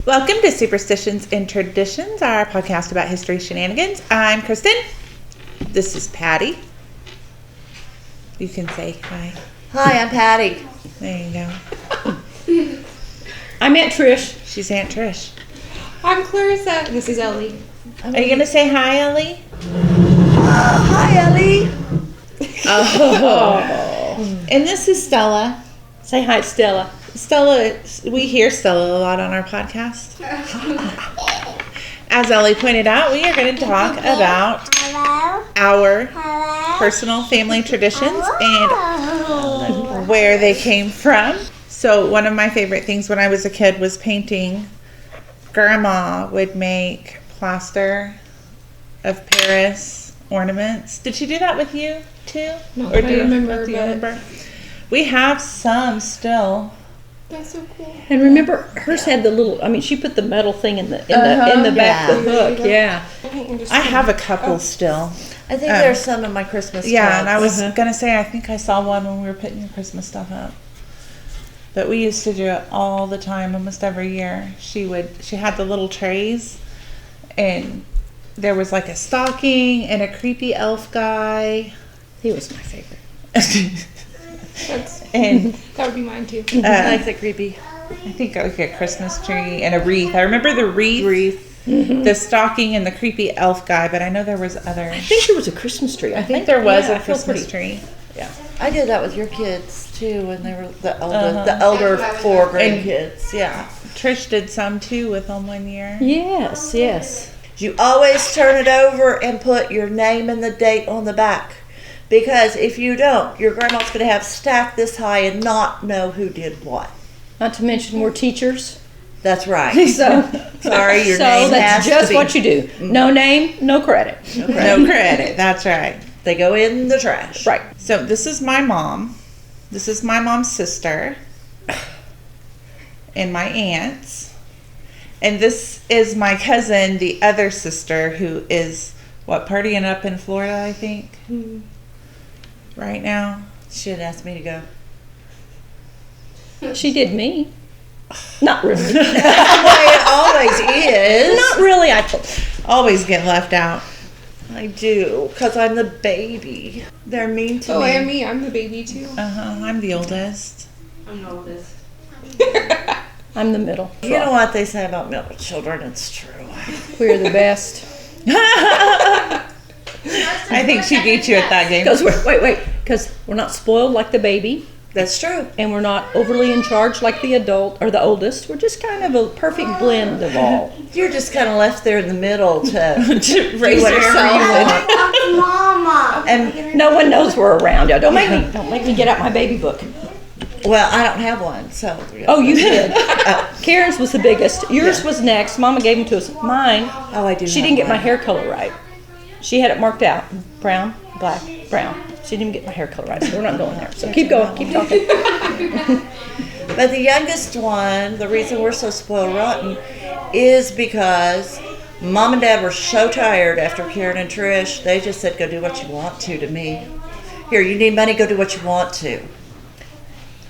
Welcome to Superstitions and Traditions, our podcast about history shenanigans. I'm Kristen. This is Patty. You can say hi. Hi, I'm Patty. There you go. I'm Aunt Trish. She's Aunt Trish. I'm Clarissa. This is Ellie. Are you going to say hi, Ellie? Hi, Ellie. Oh. And this is Stella. Say hi, Stella. Stella, we hear Stella a lot on our podcast. As Ellie pointed out, we are going to talk about our personal family traditions and where they came from. So one of my favorite things when I was a kid was painting. Grandma would make plaster of Paris ornaments. Did she do that with you too? No, Or I do you remember, do you but- remember? We have some still. That's so cool. And remember, hers had the little. She put the metal thing in the back of the hook. Yeah. I have a couple still. I think there's some in my Christmas Yeah, cards. and I was gonna say I think I saw one when we were putting your Christmas stuff up. But we used to do it all the time, almost every year. She had the little trays, and there was like a stocking and a creepy elf guy. He was my favorite. And That would be mine too. I like the creepy I think like a Christmas tree and a wreath. I remember the wreath. The stocking and the creepy elf guy, but I know there was others. I think there was a Christmas tree. I think there was yeah, a I feel Christmas pretty- tree. Yeah. I did that with your kids too when they were the elder 4 grandkids. Yeah. Trish did some too with them one year. Yes. Yes. You always turn it over and put your name and the date on the back. Because if you don't, your grandma's going to have stacked this high and not know who did what. Not to mention we're teachers. That's right. So Sorry, your so name that's has just to be. what you do. No name, no credit. No credit. That's right. They go in the trash. Right. So this is my mom. This is my mom's sister. And my aunts. And this is my cousin, the other sister, who is, partying up in Florida, I think, right now. She didn't ask me to go. She did me. Not really. That's the way it always is. Not really. I told. Always get left out. I do, because I'm the baby. They're mean to Oh, me. and me. I'm the baby too. I'm the oldest. I'm the oldest. I'm the middle. You know what they say about middle children? It's true. We're the best. I think she beat you at that game. Because because we're not spoiled like the baby. That's true. And we're not overly in charge like the adult or the oldest. We're just kind of a perfect blend of all. You're just kind of left there in the middle to raise whatever yourself. you want. Mama. And No one knows we're around. Don't make me get out my baby book. well, I don't have one, so. Oh, you did. Karen's was the biggest. Yours was next. Mama gave them to us. Mine. Oh, I do. She have didn't get my one. hair color right. She had it marked out. Brown, black, brown. She didn't get my hair color right, so we're not going there. So keep going. Keep talking. But the youngest one, the reason we're so spoiled rotten, is because Mom and Dad were so tired after Karen and Trish. They just said, "Go do what you want to me. Here, you need money. Go do what you want to."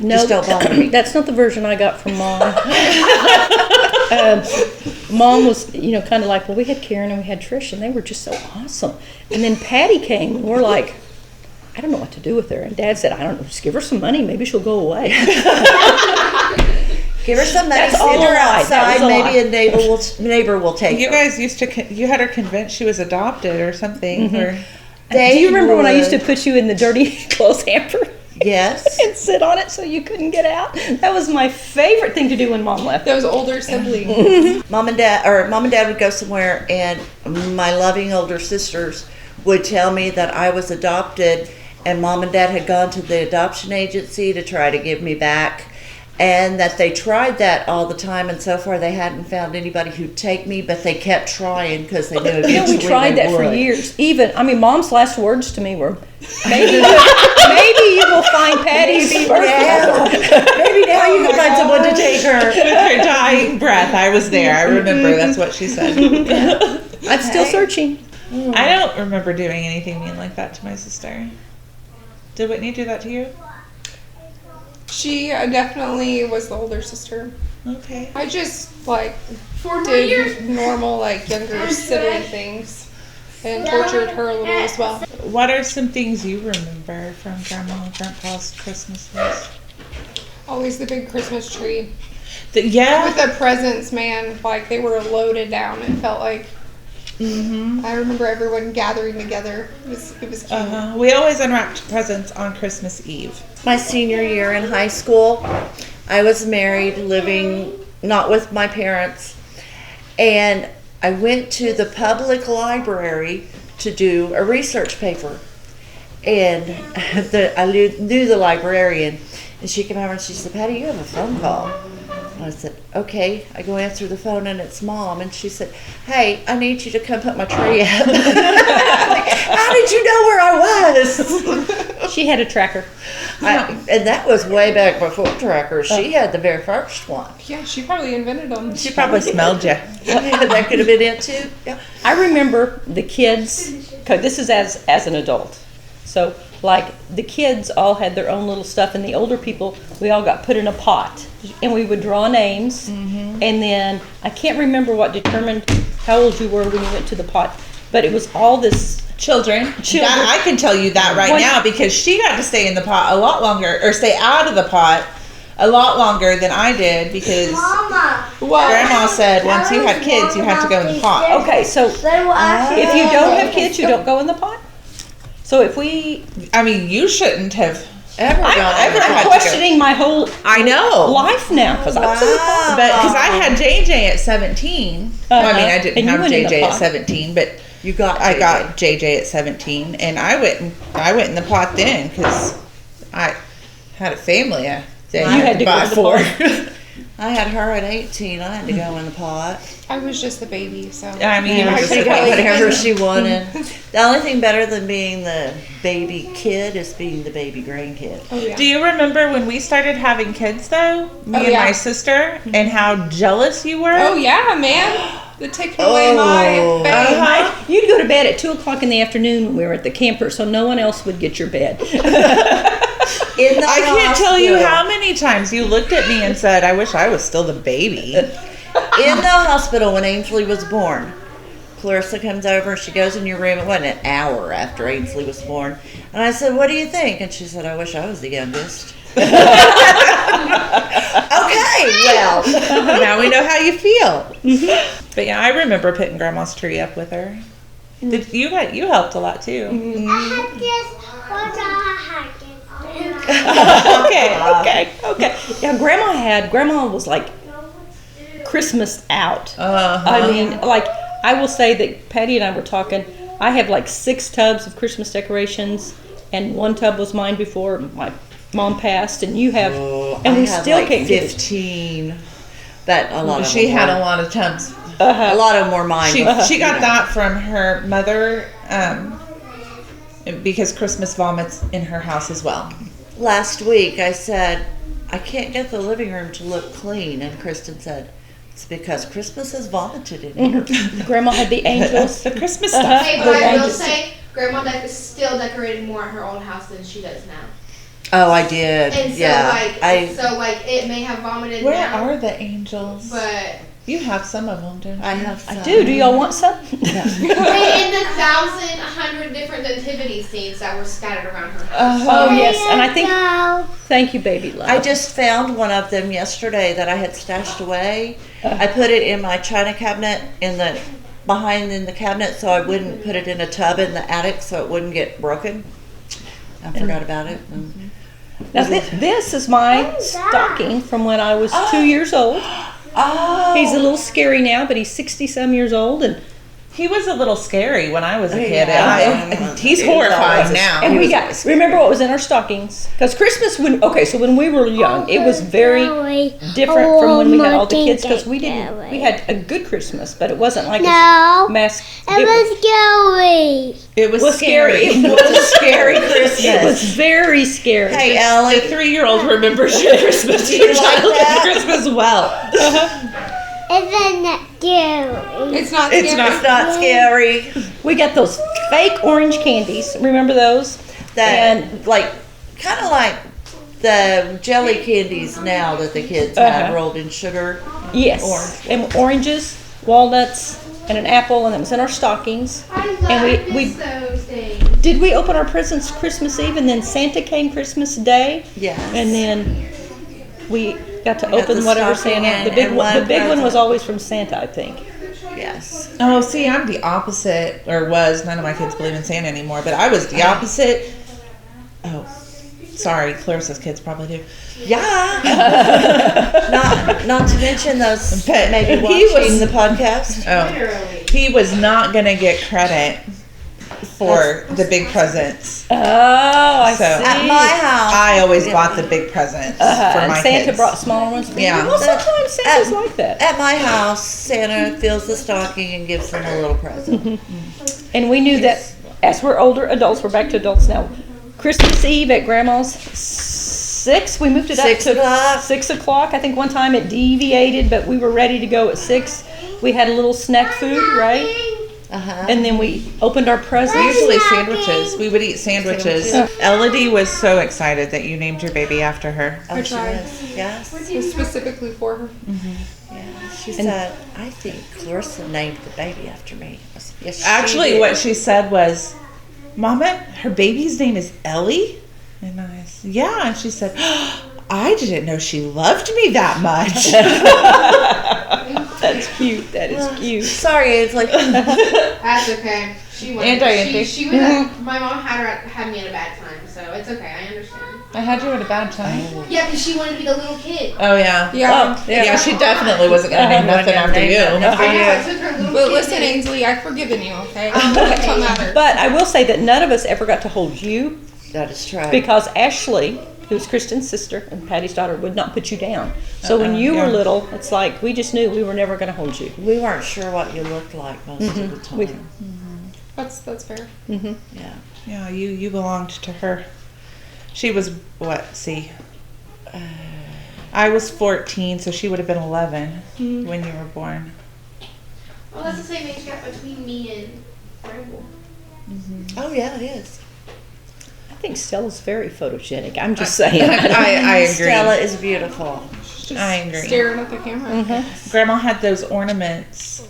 No, Just don't bother me. that's not the version I got from Mom. Mom was, kind of like, well, we had Karen and we had Trish, and they were just so awesome. And then Patty came, and we're like, I don't know what to do with her. And Dad said, I don't know, just give her some money. Maybe she'll go away. Give her some money. That's Send all her a lie. That outside. was a Maybe lie. a neighbor will take You her. guys you had her convinced she was adopted or something. Or Do you remember when I used to put you in the dirty clothes hamper Yes. and sit on it so you couldn't get out? That was my favorite thing to do when Mom left. Those older siblings. Mom and Dad would go somewhere, and my loving older sisters would tell me that I was adopted, and Mom and Dad had gone to the adoption agency to try to give me back, and that they tried that all the time, and so far they hadn't found anybody who'd take me, but they kept trying because they knew eventually We tried they that for would. years. Mom's last words to me were, maybe you will find Patty's Maybe now you can find someone to take her. with her dying breath, I was there. I remember that's what she said. I'm still searching. I don't remember doing anything mean like that to my sister. Did Whitney do that to you? She definitely was the older sister. Okay. I just did normal younger sibling things and tortured her a little as well. What are some things you remember from Grandma and Grandpa's Christmases? Always the big Christmas tree Yeah. with the presents, man. They were loaded down. It felt like. Mm-hmm. I remember everyone gathering together. It was cute. We always unwrapped presents on Christmas Eve. My senior year in high school, I was married, living not with my parents, and I went to the public library to do a research paper. And I knew the librarian, and she came over and she said, "Patty, you have a phone call." And I said, "Okay." I go answer the phone, and it's Mom, and she said, "Hey, I need you to come put my tree up." How did you know where I was? She had a tracker. And that was way back before trackers. She had the very first one. Yeah, she probably invented them. She probably smelled you. That could have been it too. Yeah. I remember the kids, cause this is as an adult. So the kids all had their own little stuff, and the older people, we all got put in a pot, and we would draw names, and then I can't remember what determined how old you were when you went to the pot, but it was all this Children. That, I can tell you that right What- now because she got to stay in the pot a lot longer, or stay out of the pot a lot longer than I did because Grandma said once you had kids, you had to go in the pot. Okay, so if you don't have kids, you don't go in the pot. So if we, I mean, you shouldn't have Ever gone ever ever. had I'm to questioning my whole I know. life now because I was in the pot. But because I had JJ at 17. Well, I mean, I didn't And you have went in the JJ at pot. 17, but You got I JJ. got JJ at 17, and I went in the pot then because I had a family. That You had to go buy to the for. pot. I had her at 18. I had to go in the pot. I was just the baby, so. I mean, you Yeah, were she just a got baby. whatever she wanted. The only thing better than being the baby kid is being the baby grandkid. Oh, yeah. Do you remember when we started having kids, though? Me Oh, and yeah. my sister, and how jealous you were? Oh, yeah, man. They're taking away my Oh. bed. Uh-huh. You'd go to bed at 2:00 in the afternoon when we were at the camper, so no one else would get your bed. In the I can't tell you hospital- how many times you looked at me and said, "I wish I was still the baby." In the hospital when Ainsley was born, Clarissa comes over, she goes in your room. It wasn't an hour after Ainsley was born. And I said, "What do you think?" And she said, "I wish I was the youngest." Okay, well. Now we know how you feel. But yeah, I remember putting Grandma's tree up with her. You helped a lot too. Okay. Yeah, Grandma was like Christmas out. Uh-huh. I mean, I will say that Patty and I were talking. I have 6 tubs of Christmas decorations, and 1 tub was mine before my mom passed, and you have, and we I had still like can't get it. 15. But a lot of She them had were, a lot of tubs. a lot of them were mine. She got that from her mother because Christmas vomits in her house as well. Last week I said, "I can't get the living room to look clean," and Kristen said, "It's because Christmas has vomited in here." Grandma had the angels. The Christmas stuff. Hey, The but I will angels. say, Grandma is still decorating more at her old house than she does now. Oh, I did. And so, yeah, it may have vomited Where now, are the angels? but You have some of them, don't you? I have. I do. Do y'all want some? in the 1,100 different nativity scenes that were scattered around her house. Oh yes, and I think. Thank you, baby love. I just found one of them yesterday that I had stashed away. I put it in my china cabinet behind in the cabinet so I wouldn't put it in a tub in the attic so it wouldn't get broken. I forgot about it. Now this is my stocking from when I was 2 years old. Oh, He's a little scary now, but he's 60-some years old, and He was a little scary when I was a kid. Yeah. He's horrified now. And we got, remember what was in our stockings? Because Christmas, when we were young, it was very different from when we had all the kids, because we had a good Christmas, but it wasn't like No. a mass. It was scary. It was was scary. scary. It was scary. Christmas. It was very scary. Hey, The Ellie. 3-year-old remembers Christmas. Do you Your like childhood that? Christmas well. Isn't that scary? It's not It's scary. It's not scary. We got those fake orange candies. Remember those? That, And kind of like the jelly candies now that the kids have rolled in sugar. Yes. Orange And oranges, walnuts, and an apple, and it was in our stockings. And we those days. did we open our presents Christmas Eve, and then Santa came Christmas Day. Yes. And then we got to We got open the whatever stocking Santa. The and big one. one The big one present. was always from Santa, I think. Yes. Oh, see, I'm the opposite, or was. None of my kids believe in Santa anymore, but I was the opposite. Oh, sorry, Clarissa's kids probably do. Yeah. not to mention those But maybe he watching was- the podcast. Oh, Literally. he was not gonna get credit for the big presents. Oh, I So- see. At my house, I always bought the big presents for and my Santa kids. brought smaller ones. For Yeah. you. Well, sometimes Santa's At- like that. at my house, Santa fills the stocking and gives them a little present. And we knew that as we're older adults, we're back to adults now. Christmas Eve at Grandma's 6. We moved it up 6 to o'clock. 6 o'clock. I think one time it deviated, but we were ready to go at 6. We had a little snack food, right? Uh-huh. And then we opened our presents. Usually sandwiches. We would eat sandwiches. Elodie was so excited that you named your baby after her. Oh, she tried. was. Yes. It was specifically for her. Yeah. She said, I think Clarissa named the baby after me. I said, yes, she Actually, did. what she said was, Mama, her baby's name is Ellie? And I said, yeah. And she said, I didn't know she loved me that much. That's cute. That is cute. Sorry, it's like, That's okay. She went. Anti-auntie. She was. My mom had me at a bad time, so it's okay. I understand. I had you at a bad time. Yeah, because she wanted to be the little kid. Oh, yeah. Yeah. Yeah, she definitely wasn't going to name nothing after you. I know. I took her little But kid listen, name. Ainsley, I've forgiven you, okay? That's what matters. But I will say that none of us ever got to hold you that is true. because Ashley, who's Kristen's sister and Patty's daughter, would not put you down. So when you yeah. were little, it's like we just knew we were never going to hold you. We weren't sure what you looked like most of the time. We- That's fair. Yeah. Yeah, you belonged to her. She was, what, see? I was 14, so she would have been 11 when you were born. Oh, that's the same age gap between me and Bramble. Oh, yeah, it is. I think Stella's very photogenic. I'm just saying. I agree. Stella is beautiful. Just I agree. staring at the camera. Grandma had those ornaments,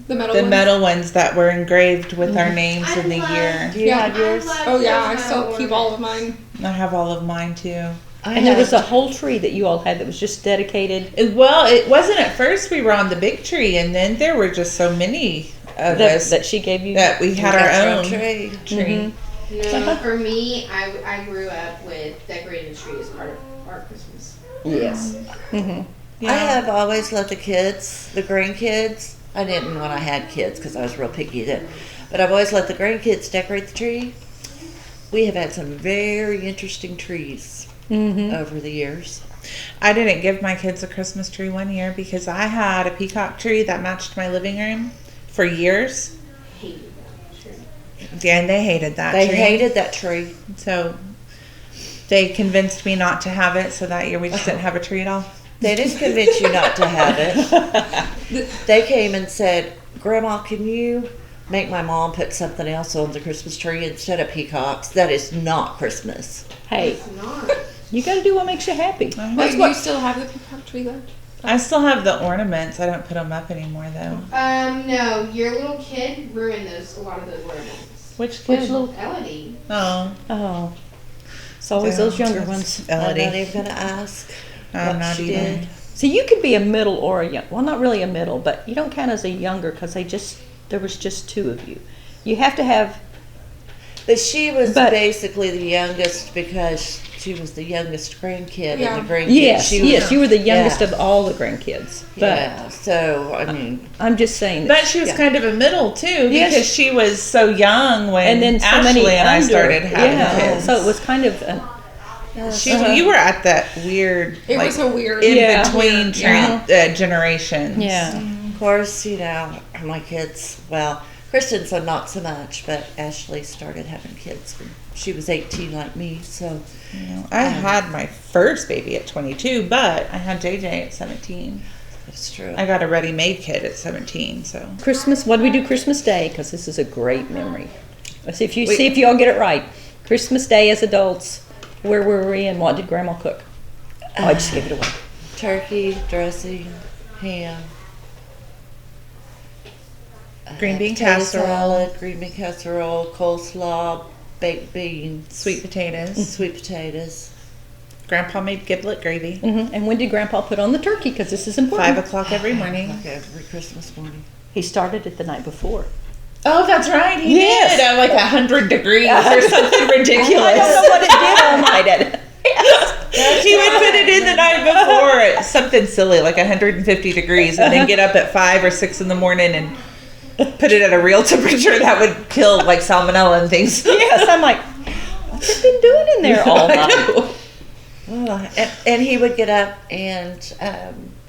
The metal the ones. metal ones that were engraved with our names in the year. Do you Yeah. have yours? Oh yeah, I still keep all of mine. I have all of mine too. And there was a whole tree that you all had that was just dedicated. Well, it wasn't at first. We were on the big tree, and then there were just so many of us That she gave you. that we had our own tree. tree. No, for me, I grew up with decorating the tree as part of our Christmas. Yes. I have always let the kids, the grandkids, I didn't when I had kids because I was real picky then, but I've always let the grandkids decorate the tree. We have had some very interesting trees over the years. I didn't give my kids a Christmas tree one year because I had a peacock tree that matched my living room for years. Hated that tree. Yeah, and they hated that They tree. hated that tree. So they convinced me not to have it, so that year we just didn't have a tree at all. They didn't convince you not to have it. They came and said, Grandma, can you make my mom put something else on the Christmas tree instead of peacocks? That is not Christmas. Hey, It's not. you got to do what makes you happy. Wait, do you still have the peacock tree though? I still have the ornaments. I don't put them up anymore, though. No, your little kid ruined a lot of those ornaments. Which Which kid? little? Elodie. Oh, Oh, it's always those younger ones. I'm not Elodie. even going to ask I'm what not she even. did. So you could be a middle or a young. Well, not really a middle, but you don't count as a younger because there was just two of you. You have to have. But she was But- basically the youngest because she was the youngest grandkid Yeah. and the grandkid. Yes, she was, yes, you were the youngest Yeah. of all the grandkids. But Yeah, so, I mean, I'm just saying. That But she was Yeah. kind of a middle, too, Yes. because she was so young when and then so Ashley many and I under. started having Yeah, kids. so it was kind of. You were at that weird, It like, was a weird. in Yeah. between Yeah. generations. Yeah. of course, my kids, well, Kristen, so not so much, but Ashley started having kids when she was 18 like me, so. I had my first baby at 22, but I had JJ at 17. That's true. I got a ready-made kid at 17, so. Christmas. What do we do Christmas Day? Because this is a great memory. Let's see if you all get it right. Christmas Day as adults. Where were we and what did Grandma cook? Oh, I just gave it away. Turkey, dressing, ham. Green bean potato casserole. salad, green bean casserole, coleslaw, baked beans, Sweet potatoes. sweet potatoes. Grandpa made giblet gravy. And when did Grandpa put on the turkey? Because this is important. 5 o'clock every morning. Like every Christmas morning. He started it the night before. Oh, that's right. He Yes. did. At like 100 degrees or something ridiculous. I don't know what it did all night. He would put it in the night before at something silly like 150 degrees and then get up at 5 or 6 in the morning and put it at a real temperature that would kill like salmonella and things. Yes, I'm like, what's it been doing in there all night? And he would get up and,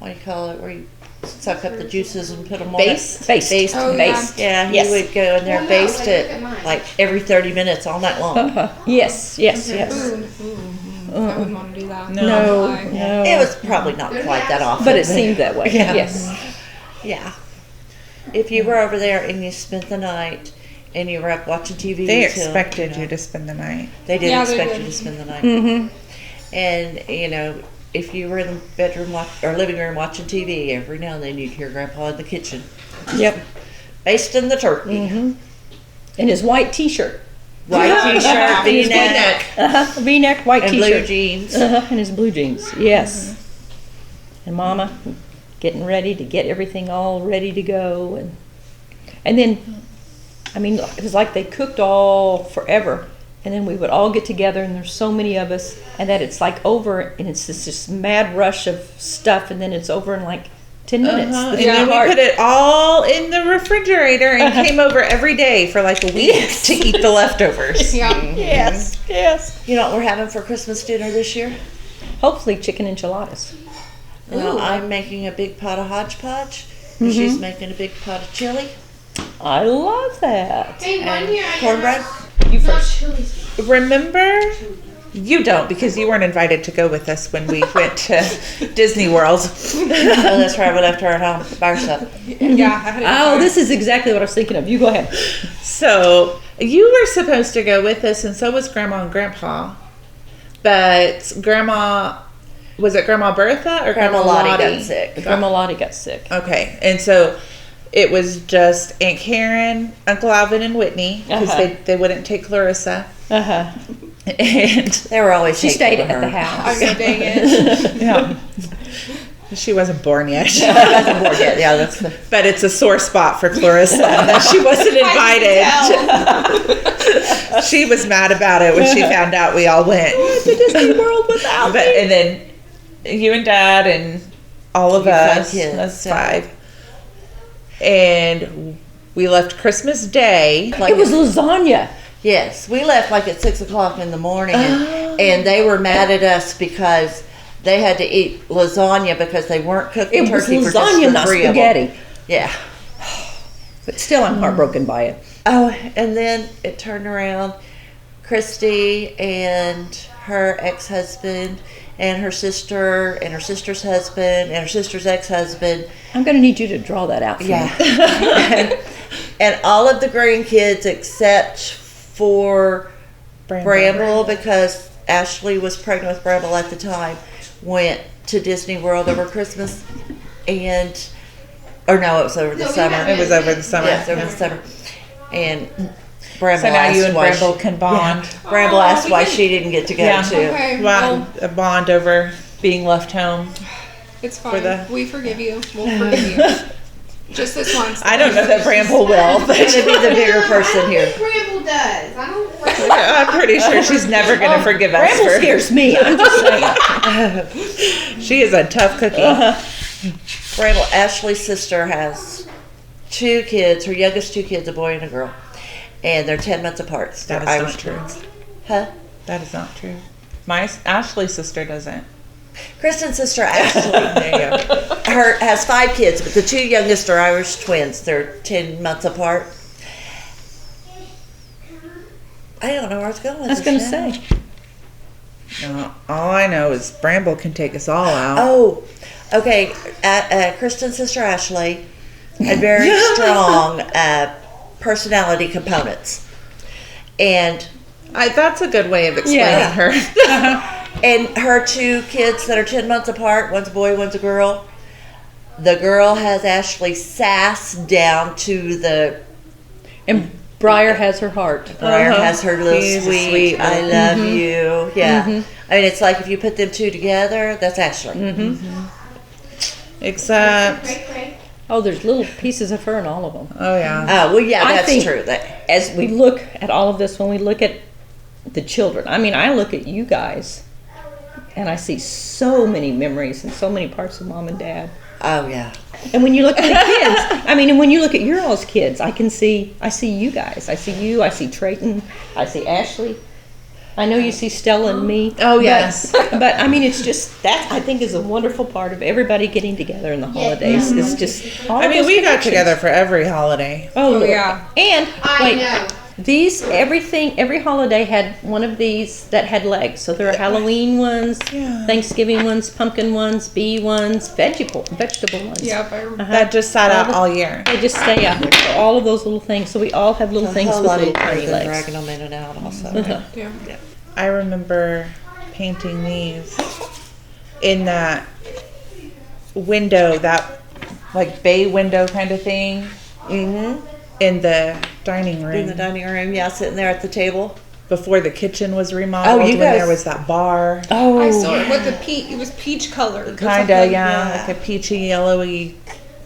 what do you call it, where you suck up the juices and put them on Baste. Baste. Oh, Baste. Yeah, he Yes. would go in there, Well, no, baste like, it look at mine. like every 30 minutes all night long. Yes, yes, yes. I wouldn't want to do that. No, Why? no. It was probably not quite that often. But it seemed that way. Yeah. Yes. Yeah. If you were over there and you spent the night and you were up watching TV, They till, expected you to spend the night. They did Yeah, they expect did. you to spend the night. Mm-hmm. And if you were in the bedroom or living room watching TV, every now and then you'd hear Grandpa in the kitchen Yep. basting the turkey. And his white T-shirt. White T-shirt, V-neck, V-neck, white and T-shirt. blue jeans. And his blue jeans. Yes. And Mama getting ready to get everything all ready to go, and then, I mean, it was like they cooked all forever, and then we would all get together, and there's so many of us, and that it's like over, and it's this just mad rush of stuff, and then it's over in like 10 minutes. And The then we part. put it all in the refrigerator and came over every day for like a week to eat the leftovers. Yeah. Yes, yes. You know what we're having for Christmas dinner this year? Hopefully chicken enchiladas. Well, I'm making a big pot of hodgepodge. And she's making a big pot of chili. I love that. Hey, one year I Cornbread. You Not first. chili. Remember? You don't because you weren't invited to go with us when we went to Disney World. Oh, that's right. We left her at home by herself. Yeah. I had a good Oh, time. this is exactly what I was thinking of. You go ahead. So you were supposed to go with us, and so was Grandma and Grandpa. But was it Grandma Bertha or Grandma Lottie got sick. Grandma Lottie got sick. Okay, and so it was just Aunt Karen, Uncle Alvin, and Whitney because Uh-huh. they wouldn't take Clarissa. Uh-huh. And They were always She taking stayed her. at the I house. know, dang it. yeah, she wasn't born yet. Wasn't bored yet. Yeah, that's the, But it's a sore spot for Clarissa that she wasn't invited. She was mad about it when she found out we all went. To Disney World without But, and then you and Dad and all of You five us, kids, that's yeah. 5. And we left Christmas Day. It was lasagna. yes, we left like at 6 o'clock in the morning, and they were mad at us because they had to eat lasagna because they weren't cooking It was turkey for just lasagna, the not 3 of them. spaghetti. Yeah. But still, I'm heartbroken by it. Oh, and then it turned around. Christy and her ex-husband and her sister and her sister's husband and her sister's ex-husband. I'm going to need you to draw that out for Yeah. me. And all of the grandkids except for Bramble, because Ashley was pregnant with Bramble at the time, went to Disney World over Christmas or no, it was over the No, we summer. got It was over the summer. Yes, over the summer. And Bramble So now asked you and why Bramble can bond. Bramble Aw, asked we why can- she didn't get to go Yeah. too. Okay. Well, Well, a bond over being left home. it's fine. the- We forgive you. We'll forgive you. Just this once. I don't know that Bramble will, but She's gonna be the bigger person here. Bramble does. I don't. I'm pretty sure she's never going to forgive us. Bramble For, scares me. I'm just saying. she is a tough cookie. Bramble, Ashley's sister has 2 kids. Her youngest 2 kids, a boy and a girl, and they're 10 months apart. That They're is Irish not true. twins. Huh? That is not true. My Ashley's sister doesn't. Kristen's sister Ashley There you go. has 5 kids, but the 2 youngest are Irish twins. They're 10 months apart. I don't know where I was going with I was this going to now. say. All I know is Bramble can take us all out. Oh, okay. Kristen's sister Ashley had very strong personality components, and That's a good way of explaining Yeah. her. And her two kids that are 10 months apart, one's a boy, one's a girl. The girl has Ashley Sass down to the And Briar has her heart. Briar has her little He's a sweet, sweet I little- love you. Yeah. I mean, it's like if you put them two together, that's Ashley. Except, Oh, there's little pieces of her in all of them. oh yeah. Well, yeah, I that's think- true. That As we look at all of this, when we look at the children, I mean, I look at you guys and I see so many memories and so many parts of mom and dad. Oh yeah. And when you look at the kids, I mean, and when you look at your all's kids, I see you guys. I see you, I see Trayton, I see Ashley. I know you see Stella and me. Oh, yes. But I mean, it's just, that I think is a wonderful part of everybody getting together in the holidays. It's just, all I of mean, those we got connections. together for every holiday. Oh, Lord. yeah. And I wait, know. every holiday had one of these that had legs. So there are Halloween ones, Yeah. Thanksgiving ones, pumpkin ones, bee ones, vegetable ones. Yep, I remember. That just sat out all year. They just stay out there. So all of those little things. So we all have little a things whole with lot little easier tiny than legs. dragging them in and out also. Yeah. I remember painting these in that window, that like bay window kind of thing Mm-hmm. in the dining room In the dining room, yeah, sitting there at the table. before the kitchen was remodeled. Oh, you when there guys- was that bar. Oh, I saw it with the it was peach colored. or Kinda, something. yeah, like a peachy, yellowy,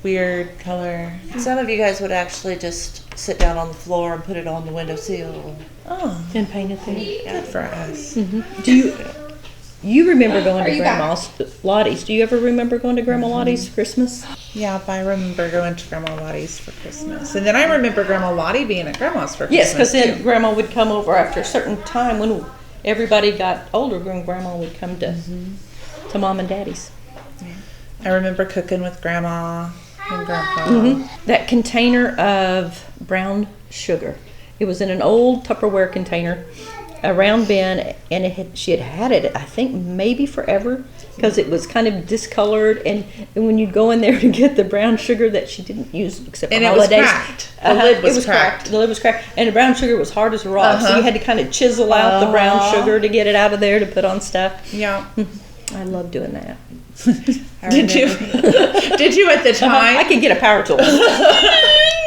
weird color. Some of you guys would actually just sit down on the floor and put it on the windowsill. Oh, and painted there. good for us. Do you remember going Are to you Grandma's Lottie's? Do you ever remember going to Grandma Lottie's for Christmas? Yeah, I remember going to Grandma Lottie's for Christmas. And then I remember Grandma Lottie being at Grandma's for Yes, Christmas. because then Grandma would come over after a certain time when everybody got older. Grandma would come to Mom and Daddy's. I remember cooking with Grandma and Grandpa. That container of brown sugar. It was in an old Tupperware container, a round bin, and she had it, I think, maybe forever, because it was kind of discolored. And when you'd go in there to get the brown sugar that she didn't use except And for it was holidays, cracked. The lid was cracked. The lid was cracked, and the brown sugar was hard as a rock. So you had to kind of chisel out the brown sugar to get it out of there to put on stuff. Yeah. I love doing that. Did you? Did you at the I time? could get a power tool.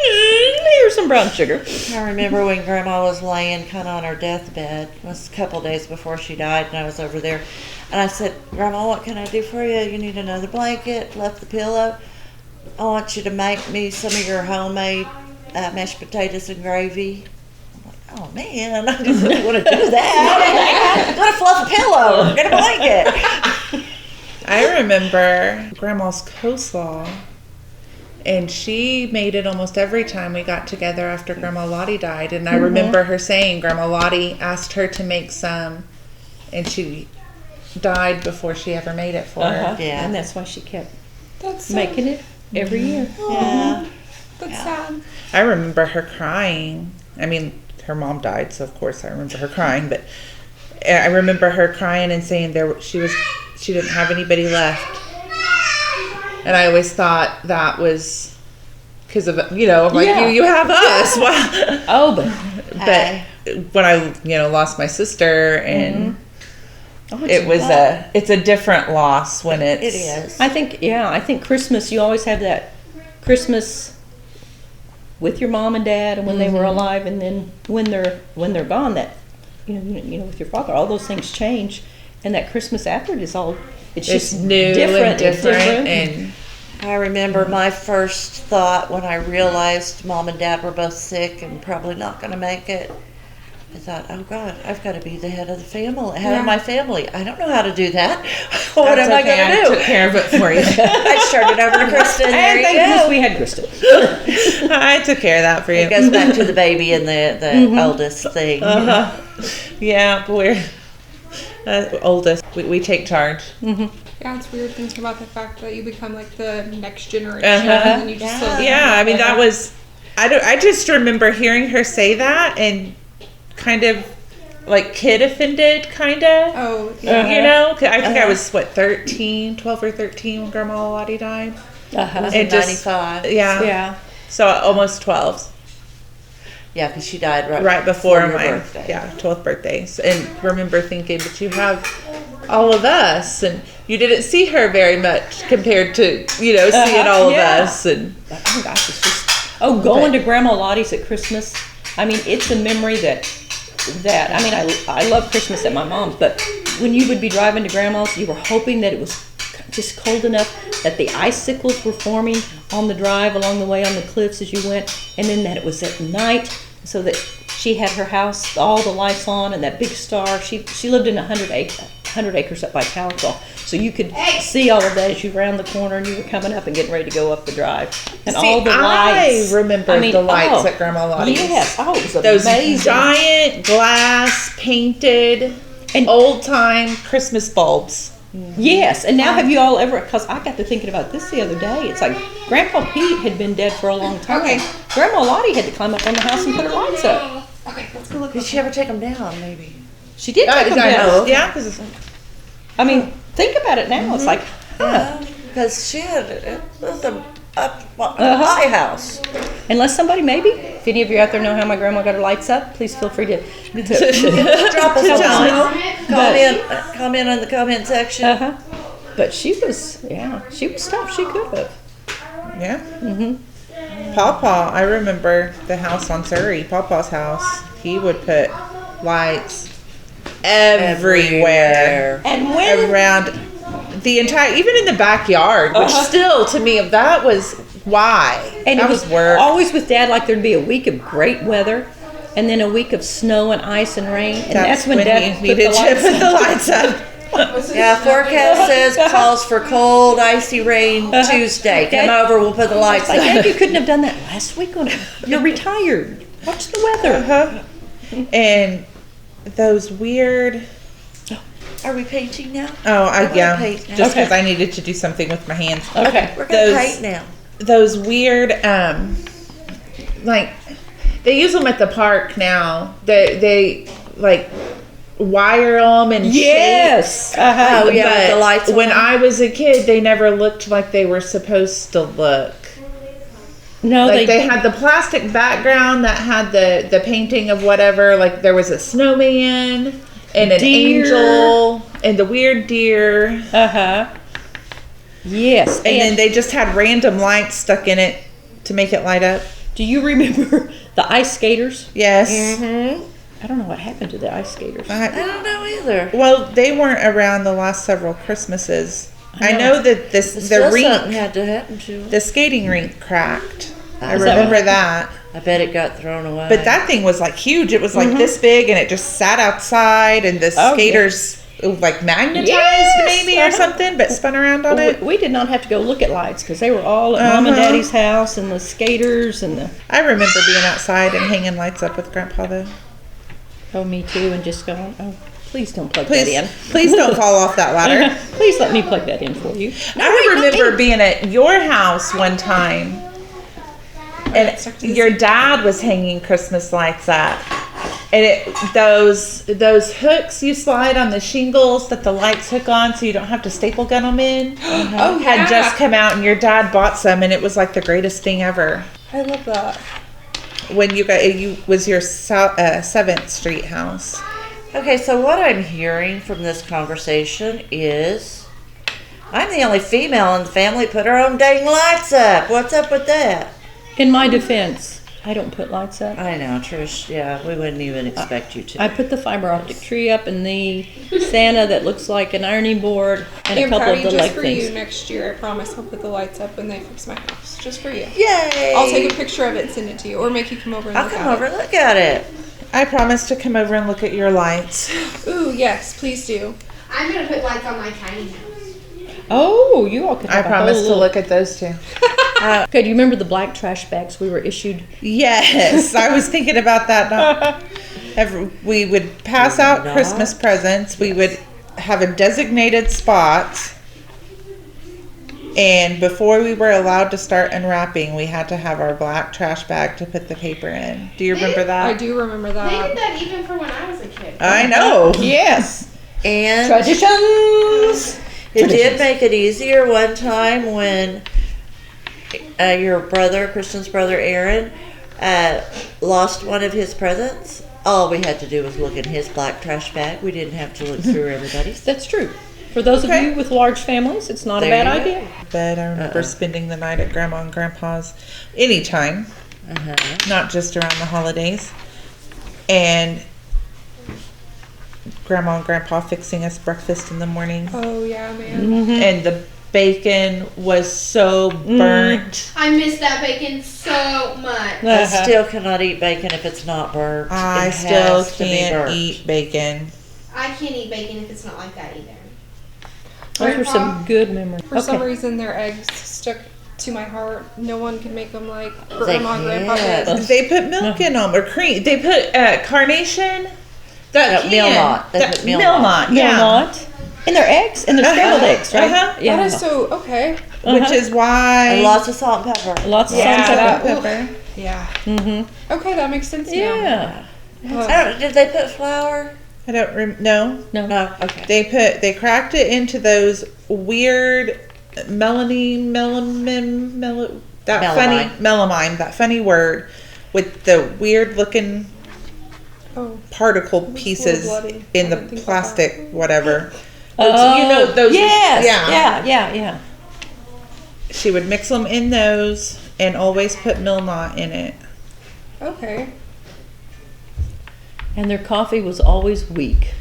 Here's some brown sugar. I remember when Grandma was laying kind of on her deathbed. It was a couple days before she died, and I was over there. And I said, Grandma, what can I do for you? You need another blanket, left the pillow. I want you to make me some of your homemade mashed potatoes and gravy. I'm like, oh, man, I just don't want to do that. I'm going to fluff a pillow or get a blanket. I remember Grandma's coleslaw, and she made it almost every time we got together after Grandma Lottie died. And I remember her saying Grandma Lottie asked her to make some, and she died before she ever made it for her. Yeah. And that's why she kept That's so, making it every year. Yeah. That's sad. I remember her crying. I mean, her mom died, so of course I remember her crying. But I remember her crying and saying she didn't have anybody left. And I always thought that was because of like Yeah. you have us. Well, Oh, but but when I lost my sister and oh, it's a different loss when It it's is. I think Christmas, you always have that Christmas with your mom and dad, and when they were alive, and then when they're gone, that with your father, all those things change, and that Christmas after it is all it's it's just new different. and different and I remember my first thought when I realized Mom and Dad were both sick and probably not going to make it. I thought, oh God, I've got to be the head of the family, head of my family. I don't know how to do that. What That's am I okay, going to I do? took care of it for you. I turned it over to Kristen. There And you thank go. goodness we had Kristen. I took care of that for you. It goes back to the baby and the oldest thing. Yeah, but we're oldest. We take charge. Yeah, it's weird thinking about the fact that you become like the next generation and you just slowly Yeah, I mean that was. I just remember hearing her say that and kind of like kid offended, kind of. Oh, yeah. You know, 'cause I think I was 12 or 13 when Grandma Lottie died. It was It in just- 95. Yeah. Yeah. So almost 12. Yeah, because she died right before your my birthday. 12th birthday. And remember thinking, but you have all of us, and you didn't see her very much compared to seeing all of us. And oh gosh, it's just going to Grandma Lottie's at Christmas. I mean, it's a memory that I mean, I love Christmas at my mom's, but when you would be driving to Grandma's, you were hoping that it was just cold enough that the icicles were forming on the drive along the way on the cliffs as you went, and then that it was at night, so that she had her house, all the lights on, and that big star. She lived in 100 acres up by Calico, so you could see all of that as you round the corner and you were coming up and getting ready to go up the drive, and all the lights. I remember the lights at Grandma Lottie's. Yes, it was those amazing. giant glass painted and old time Christmas bulbs. Yes, and now have you all ever, because I got to thinking about this the other day, it's like Grandpa Pete had been dead for a long time. Okay. Grandma Lottie had to climb up on the house and put her lights up. Okay, let's go look. Did she ever take them down, maybe? She did take them down. Yeah, because I mean, think about it now. It's like, Because she had it was my house. Unless somebody, maybe, if any of you out there know how my grandma got her lights up, please feel free to Drop us a line. Comment on the comment section. But she was tough. She could have. yeah. Pawpaw, I remember the house on Surrey, Pawpaw's house. He would put lights everywhere. And when around the entire, even in the backyard, which still to me, that was why. And that it was work. always with Dad, like there'd be a week of great weather, and then a week of snow and ice and rain, and that's when Dad he needed to put the lights up. Yeah, forecast says calls for cold, icy rain Tuesday. Come over, we'll put the lights Like, on. Dad, you couldn't have done that last week. You're retired. Watch the weather. And those weird. Are we painting now? Oh, yeah. paint now. Just because I needed to do something with my hands. Okay. We're going to Those- paint now. Those weird, like, they use them at the park now. They like wire them and Yes. Oh, yeah, with the lights on. when I was a kid, they never looked like they were supposed to look. No, Like they had the plastic background that had the painting of whatever. Like there was a snowman and an Deer. angel and the weird deer. Yes. And then they just had random lights stuck in it to make it light up. Do you remember the ice skaters? Yes. I don't know what happened to the ice skaters. I don't know either. Well, they weren't around the last several Christmases. I know that the Something rink, had to happen to it. the skating rink cracked. I Is that remember what- that. I bet it got thrown away. But that thing was like huge. It was like this big, and it just sat outside, and the Oh, skaters like magnetized Yes! maybe or something, but spun around on it. We did not have to go look at lights because they were all at Mom and Daddy's house, and the skaters and the. I remember being outside and hanging lights up with Grandpa though. Oh, me too, and just going, oh, please don't plug Please, that in. please don't fall off that ladder. Please let me plug that in for you. I remember being at your house one time, and your dad was hanging Christmas lights up, and those hooks you slide on the shingles that the lights hook on, so you don't have to staple gun them in. Had just come out, and your dad bought some, and it was like the greatest thing ever. I love that. When you was your 7th Street house. Okay, so what I'm hearing from this conversation is I'm the only female in the family put her own dang lights up. What's up with that? In my defense, I don't put lights up. I know, Trish. Yeah, we wouldn't even expect you to. I put the fiber optic tree up and the Santa that looks like an ironing board and a And couple of Patty, the just leg for things. you next year, I promise I'll put the lights up when they fix my house. Just for you. Yay! I'll take a picture of it and send it to you, or make you come over and I'll look come at over and look at it. I promised to come over and look at your lights. it. Ooh, yes, please do. I'm gonna put lights on my tiny house. Oh, you all could I have a whole promised to little- look at those too. Okay, do you remember the black trash bags we were issued? Yes, I was thinking about that. We would pass out Christmas presents. We would have a designated spot. And before we were allowed to start unwrapping, we had to have our black trash bag to put the paper in. Do you remember that? I do remember They did that. that even for when I was a kid. I know. Yes. And Traditions. it did make it easier one time when your brother, Kristen's brother Aaron, lost one of his presents, all we had to do was look in his black trash bag. We didn't have to look through everybody's. That's true. For those of you with large families, it's not a There bad you go. idea. But I remember spending the night at Grandma and Grandpa's anytime, not just around the holidays. And Grandma and Grandpa fixing us breakfast in the morning. Oh yeah, man. And the bacon was so burnt. I miss that bacon so much. I still cannot eat bacon if it's not burnt. I It still has to be can't burnt. eat bacon. I can't eat bacon if it's not like that either. Those were some good memories. For some reason, their eggs stuck to my heart. No one could make them like Grandma and Grandpa can't. did. They put milk in them or cream. They put carnation. That meal knot. They put meal knot. Yeah. Not. And their eggs, and their scrambled eggs, right? Yeah. That is so okay. Which is why. And lots of salt and pepper. Lots of Yeah, salt and that- pepper. Yeah. Mm-hmm. Okay, that makes sense now. Yeah. Did they put flour? I don't no. No. Okay. They cracked it into those weird melamine, that funny word with the weird looking Oh. particle It was a pieces little bloody. in I the didn't think about plastic, whatever. Oh, you know those. Yes. Yeah. Yeah. She would mix them in those and always put mill knot in it. Okay. And their coffee was always weak.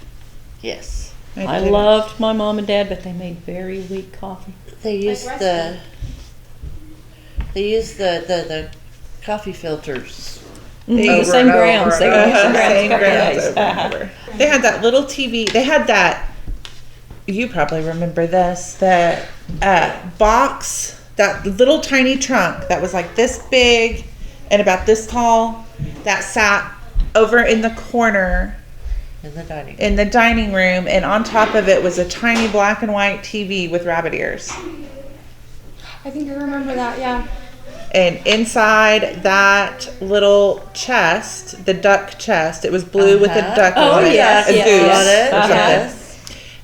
Yes. I loved my mom and dad, but they made very weak coffee. They used the coffee filters. The Over same and over grounds. They and would use over. the grounds Same a couple of grounds days. over and over. They had that little TV. They had that. You probably remember this. The box, that little tiny trunk that was like this big and about this tall, that sat over in the corner In the dining room. in the dining room, and on top of it was a tiny black and white TV with rabbit ears. I think I remember that. Yeah. And inside that little chest, the duck chest, it was blue with a duck Oh, on it. yes, A yes, goose. yes. Got it? or Uh-huh. something.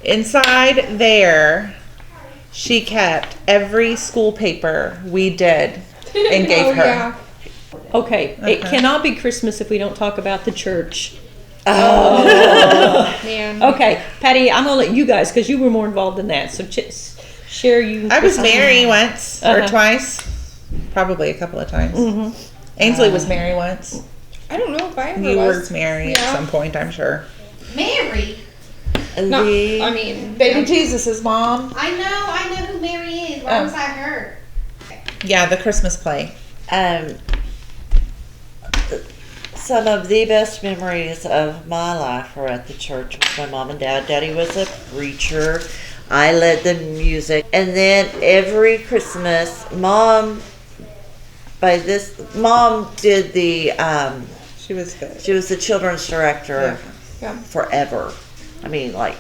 Inside there, she kept every school paper we did and gave Oh her. yeah. Okay, it cannot be Christmas if we don't talk about the church. Man. Okay, Patty, I'm gonna let you guys because you were more involved in that. So share you. I was Mary once or Uh-huh. twice, probably a couple of times. Ainsley was Mary once. I don't know if I ever You were was. Mary Yeah. at some point, I'm sure. Mary. No, The- I mean, Baby Jesus' mom. I know who Mary is. Why was I her? Yeah, the Christmas play. Some of the best memories of my life were at the church with my mom and dad. Daddy was a preacher. I led the music. And then every Christmas, mom did the, She was good. she was the children's director Yeah. forever. I mean, like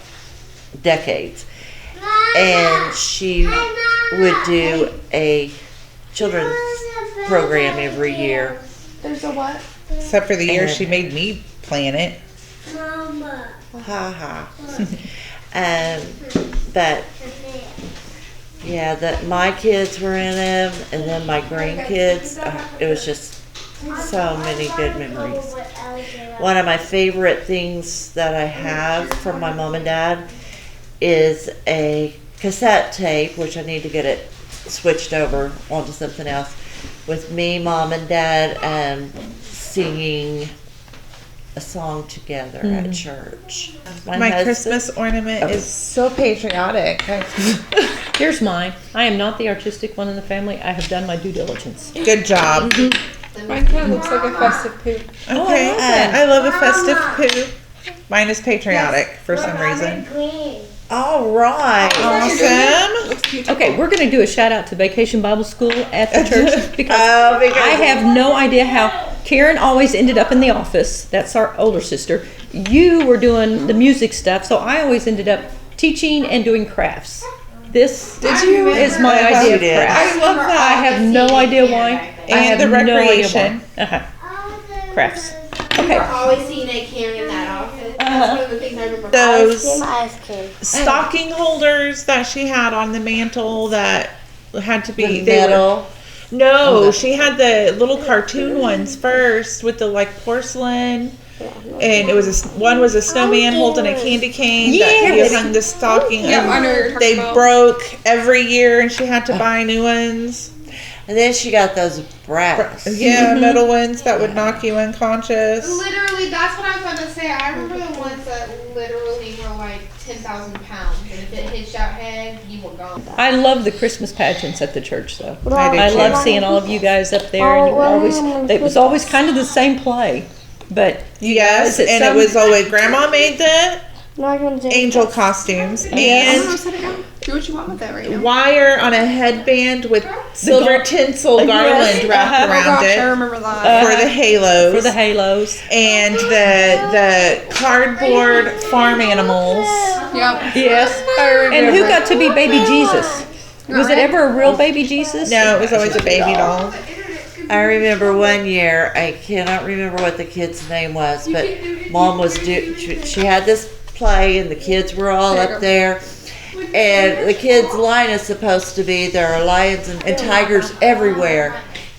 decades. And she would do a children's program every year. There's a what? Except for the year And- she made me plan it. Mama. Ha ha. But yeah, that my kids were in them, and then my grandkids. It was just so many good memories. One of my favorite things that I have from my mom and dad is a cassette tape, which I need to get it switched over onto something else, with me, mom, and dad singing a song together at church. My husband- Christmas ornament is so patriotic. Here's mine. I am not the artistic one in the family. I have done my due diligence. Good job. Mine kind of looks like a festive poop. Okay, love that. I love a festive poo. Mine is patriotic for some reason. Green. All right. Awesome. Looks beautiful. Okay, we're going to do a shout out to Vacation Bible School at the church because Because I have no idea how Karen always ended up in the office. That's our older sister. You were doing the music stuff, so I always ended up teaching and doing crafts. This is my Yes, idea you of did. crafts. I love I that. have no idea why. I And have the no idea recreation. why. Crafts. We Okay. were always seeing a Karen in that outfit. That's one of the things I remember. Those Ice cream. stocking holders that she had on the mantle that had to the be they were, metal. No, she had the little cartoon ones first with the like porcelain, and it was one was a snowman holding a candy cane that Yes. you hung the stocking. Yeah, and I know what you're talking they about. broke every year, and she had to buy new ones. And then she got those brass. Yeah, metal ones that would knock you unconscious. Literally, that's what I was about to say. I remember the ones that literally were like 10,000 pounds, and if it hit your head, you were gone. I love the Christmas pageants at the church, though. I do I too. love seeing all of you guys up there, and you were always, it was always kind of the same play. But Yes, guys, and it was always Grandma made the angel costumes Yes. and Do what you want with that right now. wire on a headband with silver tinsel garland wrapped uh-huh. Oh around gosh, I it remember that. for the halos. for the halos. And the cardboard farm animals. Yep. Yes. And who got to be baby Jesus? Was it ever a real baby Jesus? No, it was always a baby doll. I remember one year, I cannot remember what the kid's name was, but Mom was she had this play and the kids were all up there. And the kids' line is supposed to be there are lions and tigers everywhere.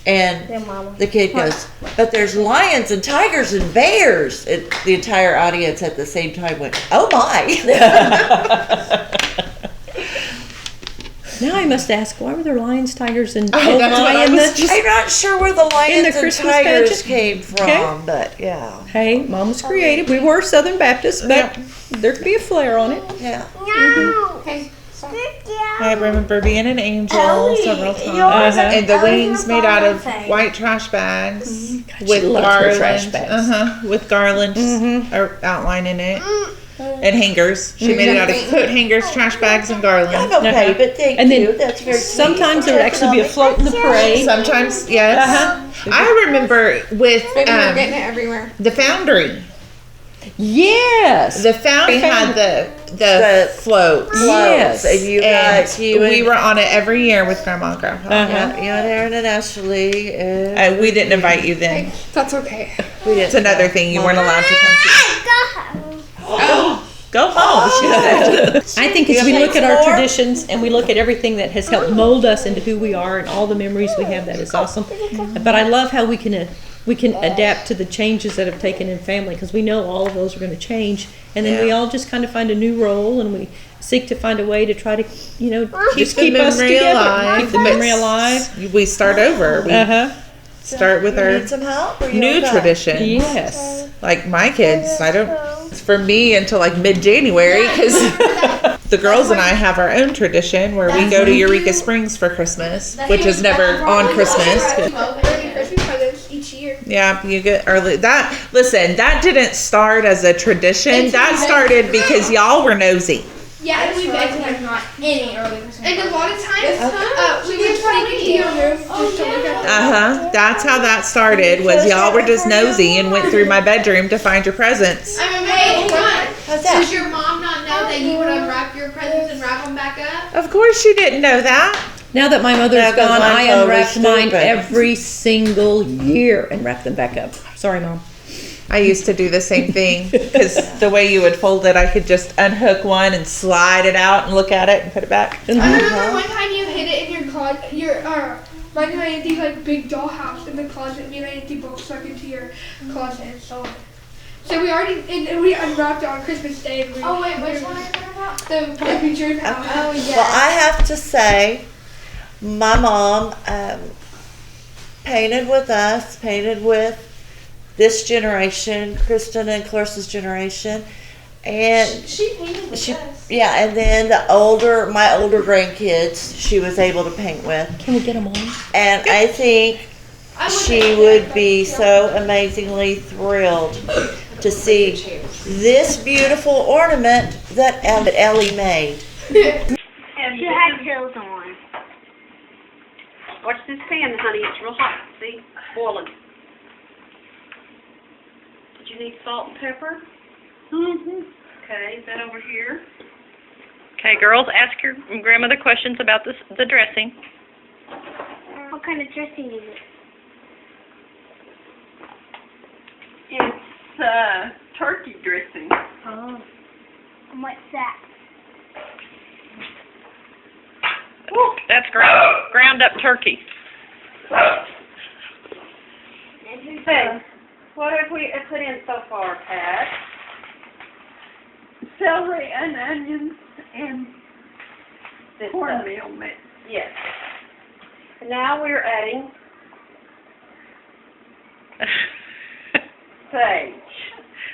And the kid goes, but there's lions and tigers and bears. And the entire audience at the same time went, oh my. Now I must ask, why were there lions, tigers, and That's what I in was the? I'm not sure where the lions and Christmas tigers pageant? came from, Okay. but yeah. Hey, Mom was creative. We were Southern Baptists, but there could be a flair on it. Yeah. Okay. I remember being an angel several times, and the wings made out of white trash bags with loved her garland, trash bags. with garland or outline in it, and hangers. She made it out of coat hangers, trash bags, and garland. I'm okay, but thank And then you. That's very Sometimes there would actually be a float in the parade. Sometimes, yes. I remember with Baby, we're getting it everywhere. the Foundry. Yes. The Foundry had the floats. Yes. And you And guys, you we and, were on it every year with Grandma and Grandpa. yeah, you and Aaron and Ashley. And We didn't invite you then. That's okay. we didn't. It's another thing you weren't allowed to come to. Go home, she said. I think as we look at our traditions and we look at everything that has helped mold us into who we are and all the memories we have, that is awesome. But I love how we can adapt to the changes that have taken in family, because we know all of those are going to change, and then we all just kind of find a new role, and we seek to find a way to try to, just keep the us memory together, alive. keep the memory alive. We start over. We start with our Need some help? Or you new okay? traditions. Yes. Like my kids, it's for me until like mid-January, because the girls and I have our own tradition where we go to Eureka Springs for Christmas, which is never on Christmas. Early Christmas presents each year. Yeah, you get early. Listen, that didn't start as a tradition. That started because y'all were nosy. Yeah, and we begged like not any early Christmas. And a lot of times, we would sneak into your room just to look at That's how that started. Was y'all were just nosy and went through my bedroom to find your presents. I remember one. How's that? Does your mom not know that you would unwrap your presents and wrap them back up? Of course, she didn't know that. Now that my mother's Yeah, 'cause gone, mine I totally unwrapped mine stupid. every single year and wrap them back up. Sorry, Mom. I used to do the same thing because the way you would fold it, I could just unhook one and slide it out and look at it and put it back. I remember one time you hid it in your closet. Mine and my auntie's like big dollhouse in the closet. Me and my auntie both stuck into your closet and so on. So we unwrapped it on Christmas Day. And oh wait, which one are you talking about? The pictures. Oh yeah. Well, I have to say, my mom painted with this generation, Kristen and Clarissa's generation, and She painted with us. yeah, and then my older grandkids, she was able to paint with, Can we get them on? and I think she would be so amazingly thrilled to see this beautiful ornament that Ellie made. She had heels on. Watch this pan, honey. It's real hot. See? Boiling. Did you need salt and pepper? Mm-hmm. Okay, is that over here? Okay, girls, ask your grandmother questions about the dressing. What kind of dressing is it? It's turkey dressing. Oh. And what's that? That's ground up turkey. Hey, what have we put in so far, Pat? Celery and onions and This cornmeal mix. Yes. And now we're adding sage.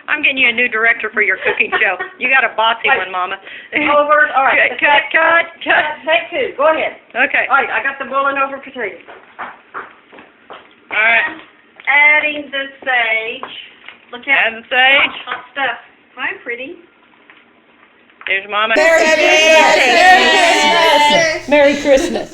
I'm getting you a new director for your cooking show. You got a bossy one, Mama. Over. All right. Cut. Take two. Go ahead. Okay. All right. I got the boiling over potatoes. All right. Adding the sage. Look at Add the sage. hot stuff. Hi, pretty. There's Mama. Merry Christmas!